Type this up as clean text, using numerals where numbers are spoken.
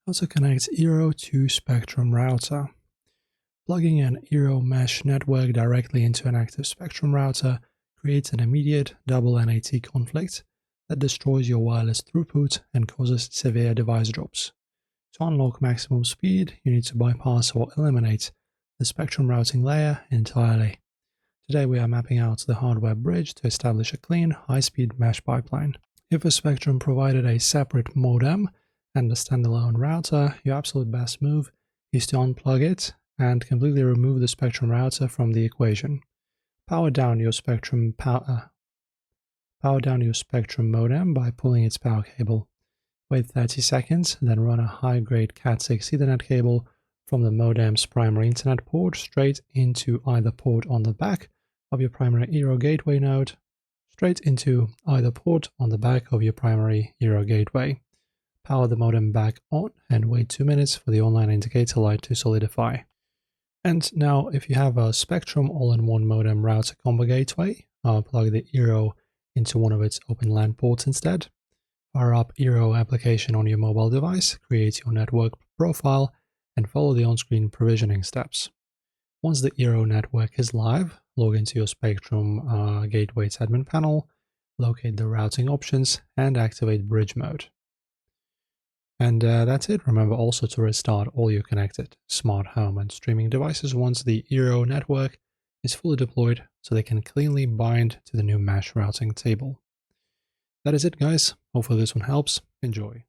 How to connect Eero to Spectrum router. Plugging an Eero mesh network directly into an active Spectrum router creates an immediate double NAT conflict that destroys your wireless throughput and causes severe device drops. To unlock maximum speed, you need to bypass or eliminate the Spectrum routing layer entirely. Today we are mapping out the hardware bridge to establish a clean, high-speed mesh pipeline. If a Spectrum provided a separate modem and a standalone router, your absolute best move is to unplug it and completely remove the Spectrum router from the equation. Power down your Spectrum modem by pulling its power cable. Wait 30 seconds, then run a high-grade Cat6 Ethernet cable from the modem's primary internet port straight into either port on the back of your primary Eero gateway node, straight into either port on the back of your primary Eero gateway. Power the modem back on and wait 2 minutes for the online indicator light to solidify. And now, if you have a Spectrum all-in-one modem router combo gateway, plug the Eero into one of its open LAN ports instead. Fire up Eero application on your mobile device, create your network profile, and follow the on-screen provisioning steps. Once the Eero network is live, log into your Spectrum Gateway's admin panel, locate the routing options, and activate bridge mode. And that's it. Remember also to restart all your connected smart home and streaming devices once the Eero network is fully deployed so they can cleanly bind to the new mesh routing table. That is it, guys. Hopefully this one helps. Enjoy.